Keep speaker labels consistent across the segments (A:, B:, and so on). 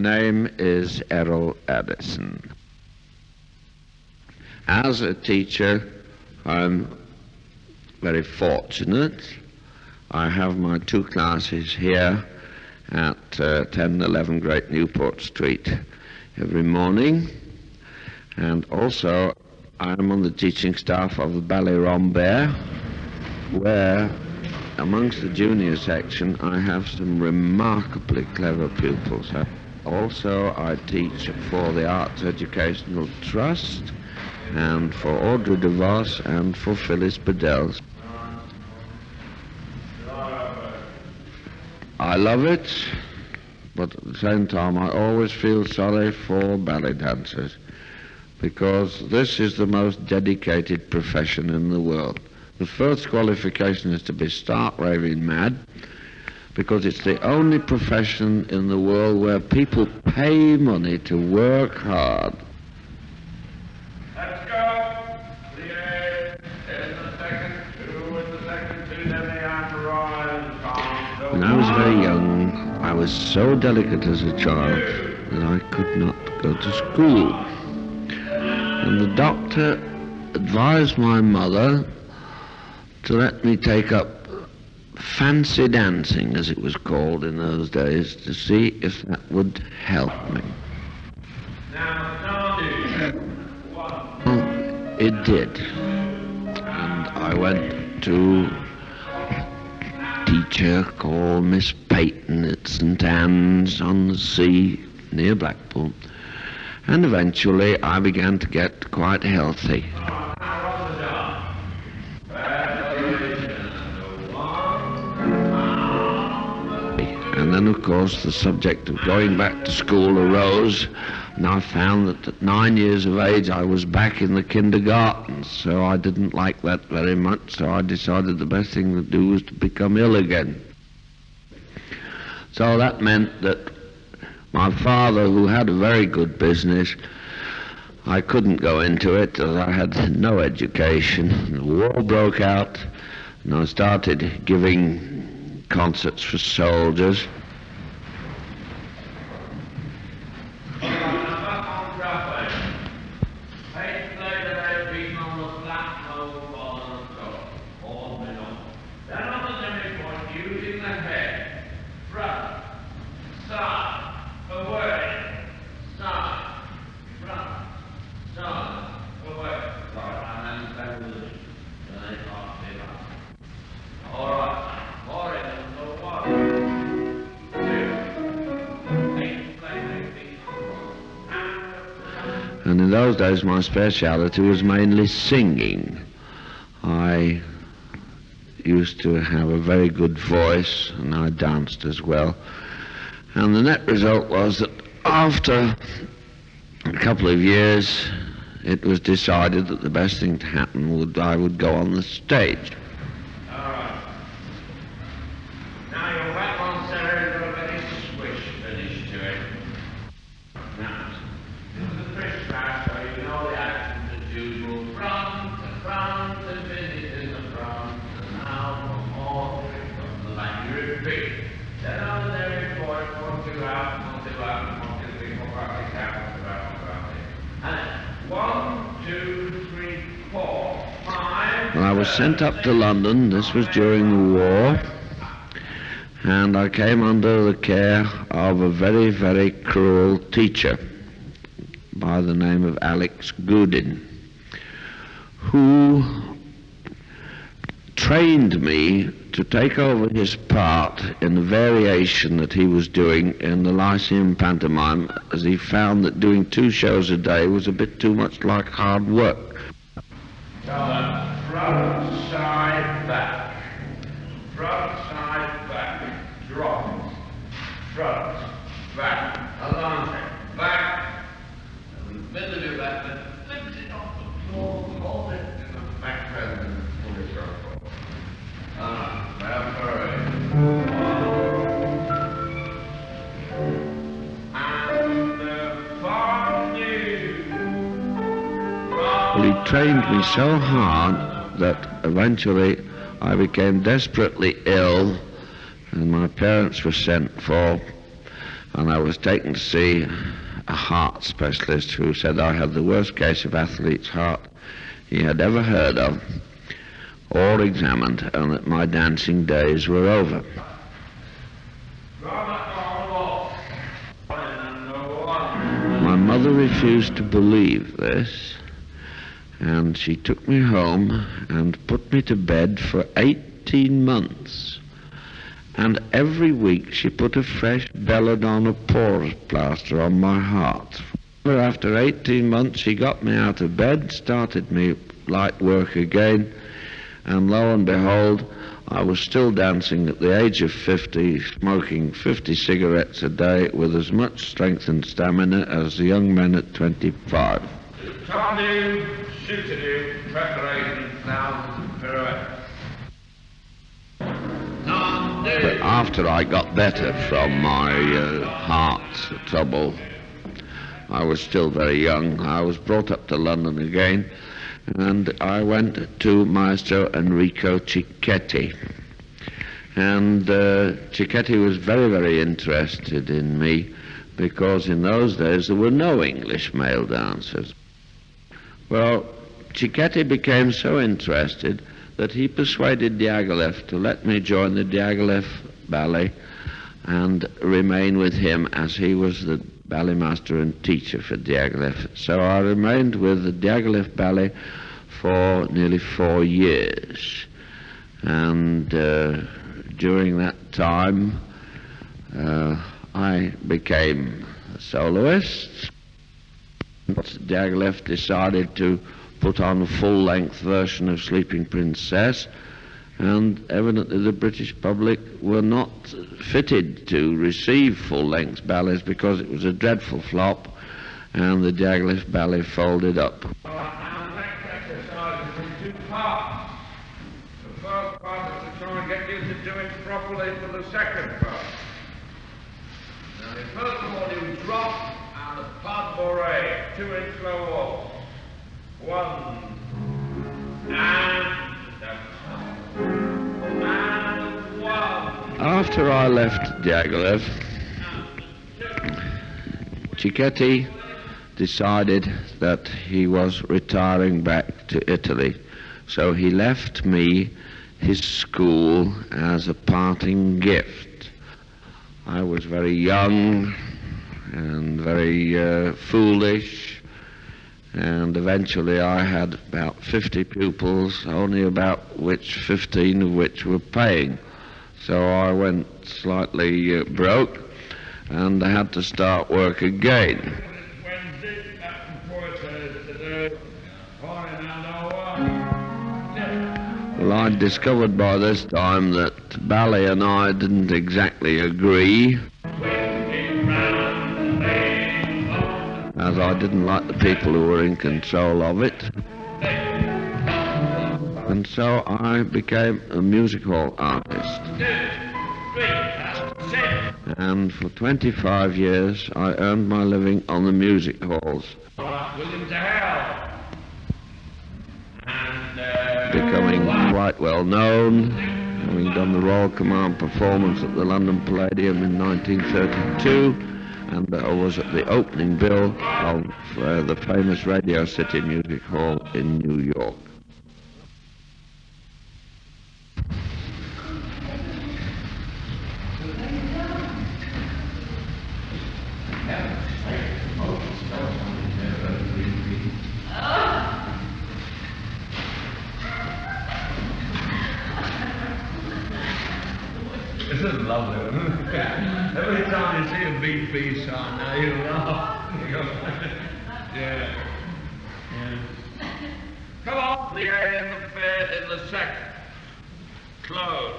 A: My name is Errol Addison. As a teacher, I'm very fortunate. I have my two classes here at 1011 Great Newport Street every morning, and also I'm on the teaching staff of the Ballet Rambert, where amongst the junior section I have some remarkably clever pupils. Also I teach for the Arts Educational Trust and for Audrey DeVos and for Phyllis Bedell. I love it, but at the same time I always feel sorry for ballet dancers, because this is the most dedicated profession in the world. The first qualification is to be stark raving mad, because it's the only profession in the world where people pay money to work hard.
B: Let's go. There's the second two, and the second two, then the entourage.
A: When I was very young, I was so delicate as a child that I could not go to school. And the doctor advised my mother to let me take up fancy dancing, as it was called in those days, to see if that would help me. Well, it did. And I went to a teacher called Miss Peyton at St. Anne's on the Sea near Blackpool. And eventually I began to get quite healthy. And then, of course, the subject of going back to school arose, and I found that at 9 years of age I was back in the kindergarten, so I didn't like that very much, so I decided the best thing to do was to become ill again. So that meant that my father, who had a very good business, I couldn't go into it as I had no education. The war broke out, and I started giving concerts for soldiers. And in those days my speciality was mainly singing. I used to have a very good voice, and I danced as well. And the net result was that after a couple of years it was decided that the best thing to happen would I would go on the stage. Well, I was sent up to London. This was during the war, and I came under the care of a very, very cruel teacher by the name of Alex Goodin, who trained me to take over his part in the variation that he was doing in the Lyceum pantomime, as he found that doing 2 shows a day was a bit too much like hard work.
B: Front, side, back. Front, side, back. Drop. Front, back. Along it. Back. In the middle of your back, then lift it off the floor, hold it in the back bend and pull it circle. Left parade. And far new.
A: Well, he trained me so hard that eventually I became desperately ill, and my parents were sent for, and I was taken to see a heart specialist who said I had the worst case of athlete's heart he had ever heard of or examined, and that my dancing days were over. My mother refused to believe this, and she took me home and put me to bed for 18 months. And every week she put a fresh belladonna porous plaster on my heart. After 18 months she got me out of bed, started me light work again, and lo and behold, I was still dancing at the age of 50, smoking 50 cigarettes a day with as much strength and stamina as the young men at 25.
B: Tommy, shooting, preparation, thousands of pirouettes.
A: But after I got better from my heart trouble, I was still very young. I was brought up to London again, and I went to Maestro Enrico Cicchetti. And Cicchetti was very, very interested in me, because in those days there were no English male dancers. Well, Cicchetti became so interested that he persuaded Diaghilev to let me join the Diaghilev ballet and remain with him, as he was the ballet master and teacher for Diaghilev. So I remained with the Diaghilev ballet for nearly 4 years. And during that time, I became a soloist. Diaghilev decided to put on a full-length version of Sleeping Princess, and evidently the British public were not fitted to receive full-length ballets because it was a dreadful flop, and the Diaghilev ballet folded up.
B: Our next exercise is in 2 parts. The first part is to try and get you to do it properly for the second part. Now, first of all, you drop and a pas de bourrée, 2-inch low waltz. 1 and 1.
A: After I left Diaghilev, Cicchetti decided that he was retiring back to Italy, so he left me his school as a parting gift. I was very young and very foolish, and eventually I had about 50 pupils, only about 15 of which were paying. So I went slightly broke, and I had to start work again. Well, I discovered by this time that ballet and I didn't exactly agree, as I didn't like the people who were in control of it. And so I became a music hall artist. And for 25 years I earned my living on the music halls, becoming quite well known, having done the Royal Command performance at the London Palladium in 1932, and I was at the opening bill of the famous Radio City Music Hall in New York.
B: This is lovely, isn't it? Every time you see a BP sign now, you laugh. Yeah. Come on, the A in the second. Close.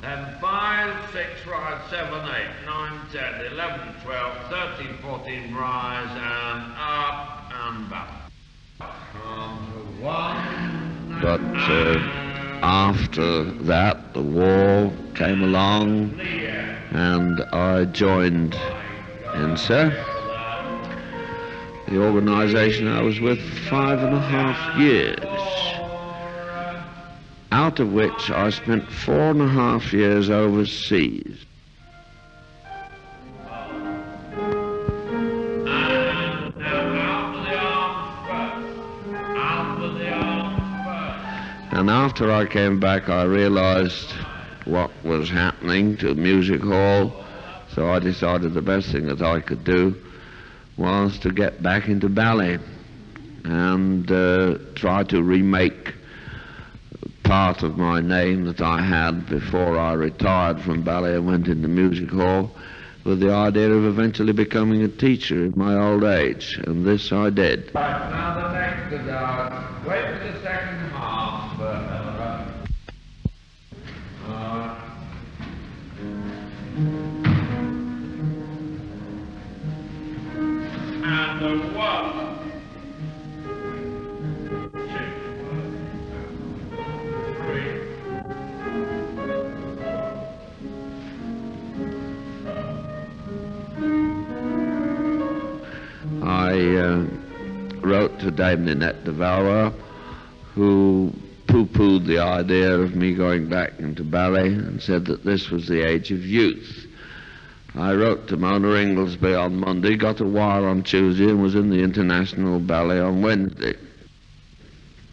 B: Then 5, 6, right, 7, 8, 9, 10, 11, 12, 13, 14, rise, and up and back. One.
A: But after that, the war came along, and I joined INSA, the organisation I was with 5.5 years, out of which I spent 4.5 years overseas. And after I came back, I realized what was happening to music hall, so I decided the best thing that I could do was to get back into ballet and try to remake part of my name that I had before I retired from ballet and went into music hall, with the idea of eventually becoming a teacher in my old age, and this I did.
B: Right, now the next wait for the second half. And the 1, 2, 3.
A: I wrote to Dame Ninette de Valois, who pooh-poohed the idea of me going back into ballet and said that this was the age of youth. I wrote to Mona Inglesby on Monday, got a wire on Tuesday, and was in the International Ballet on Wednesday,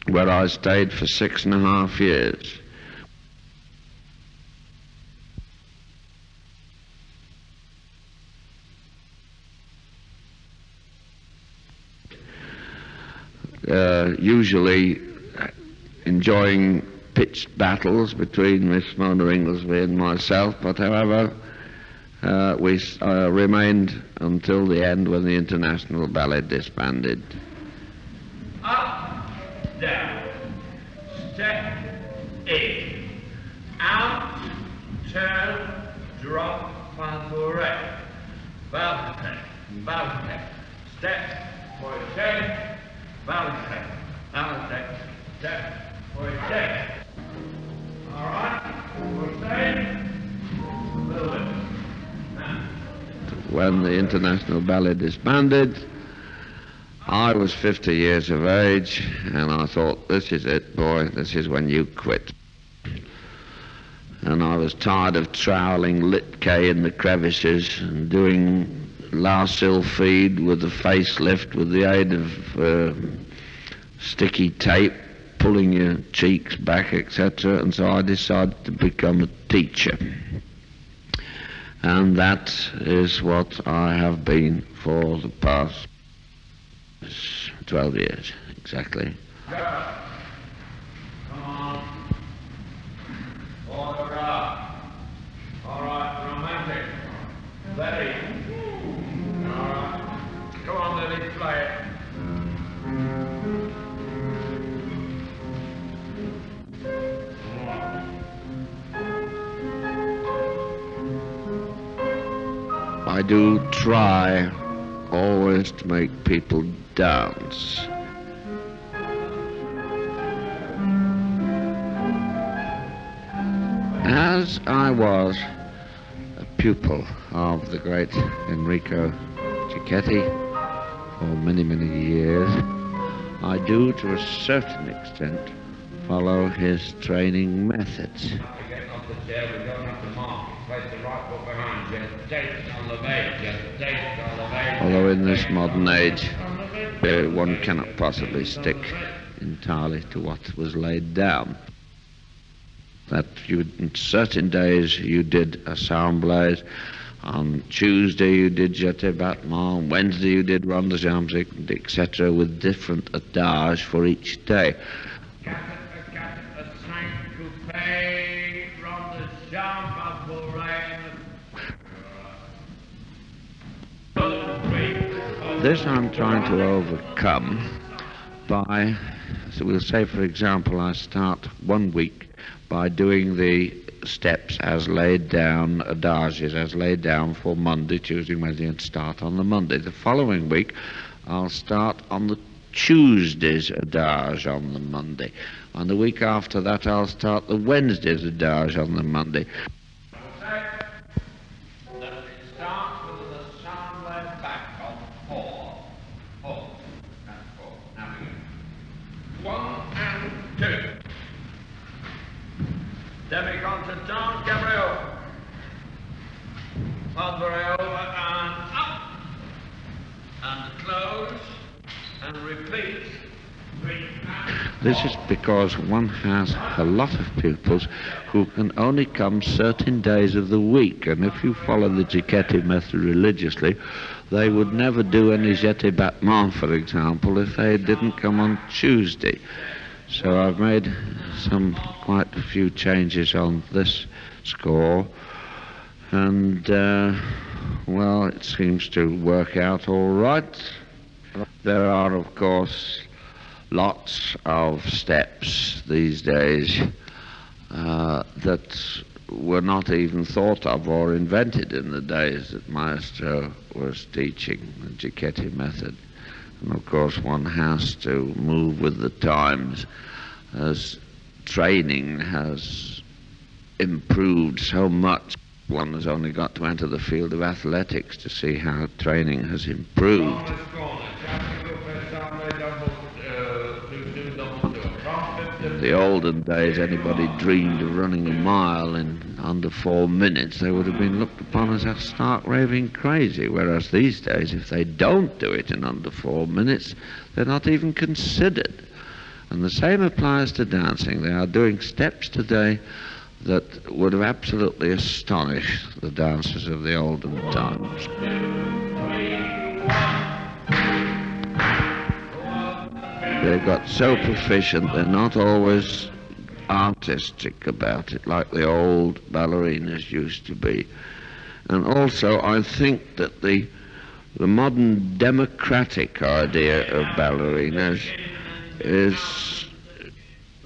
A: where I stayed for 6.5 years. Usually enjoying pitched battles between Miss Mona Inglesby and myself, but however, we remained until the end when the International Ballet disbanded.
B: Up, down, step in, out, turn, drop, favourite, ballet, ballet, step, pointe, ballet, ballet, step, pointe. All right, we'll stay.
A: When the International Ballet disbanded, I was 50 years of age, and I thought, this is it, boy, this is when you quit. And I was tired of troweling Litke in the crevices and doing La Sylphide with the facelift with the aid of sticky tape, pulling your cheeks back, etc. And so I decided to become a teacher. And that is what I have been for the past 12 years, exactly.
B: Come on. Autograph. All right, romantic. Lily. All right. Come on, Lily, play it.
A: I do try always to make people dance. As I was a pupil of the great Enrico Cicchetti for many, many years, I do to a certain extent follow his training methods.
B: Get off the chair, we're going up the mark. Place the right foot behind you. Date on the page. Date on the page.
A: Although in this modern age, one cannot possibly stick entirely to what was laid down. That on certain days you did a Soundblaze, on Tuesday you did Jeté Battement, on Wednesday you did Ronde de Jambes, etc., with different adage for each day. This I'm trying to overcome by, so we'll say for example, I start 1 week by doing the steps as laid down, adages as laid down for Monday, Tuesday, Wednesday, and start on the Monday. The following week I'll start on the Tuesday's adage on the Monday. On the week after that I'll start the Wednesday's adage on the Monday.
B: Demi-concertant, Gabriel. Palmbury over and up. And close. And repeat. 3 and
A: This is because one has a lot of pupils who can only come certain days of the week, and if you follow the Gichetti method religiously, they would never do any jeté battement, for example, if they didn't come on Tuesday. So I've made quite a few changes on this score, and well, it seems to work out all right. There are, of course, lots of steps these days that were not even thought of or invented in the days that Maestro was teaching the Gichetti method. And of course one has to move with the times as training has improved so much. One has only got to enter the field of athletics to see how training has improved. In the olden days, anybody dreamed of running a mile in under 4 minutes, they would have been looked upon as stark raving crazy, whereas these days, if they don't do it in under 4 minutes, they're not even considered. And the same applies to dancing. They are doing steps today that would have absolutely astonished the dancers of the olden times. They've got so proficient, they're not always artistic about it like the old ballerinas used to be. And also I think that the modern democratic idea of ballerinas is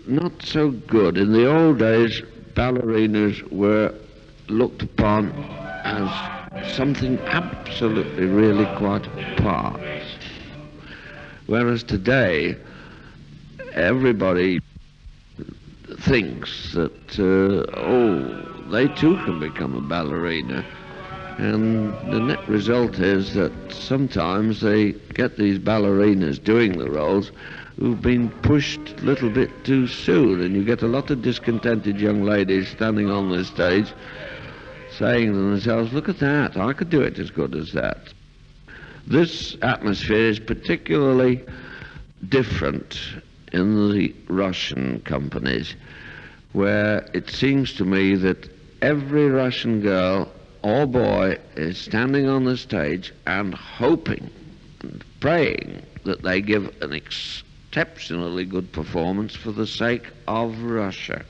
A: not so good. In the old days, ballerinas were looked upon as something absolutely really quite apart. Whereas today, everybody thinks that, they too can become a ballerina. And the net result is that sometimes they get these ballerinas doing the roles who've been pushed a little bit too soon, and you get a lot of discontented young ladies standing on the stage saying to themselves, look at that, I could do it as good as that. This atmosphere is particularly different in the Russian companies, where it seems to me that every Russian girl or boy is standing on the stage and hoping and praying that they give an exceptionally good performance for the sake of Russia.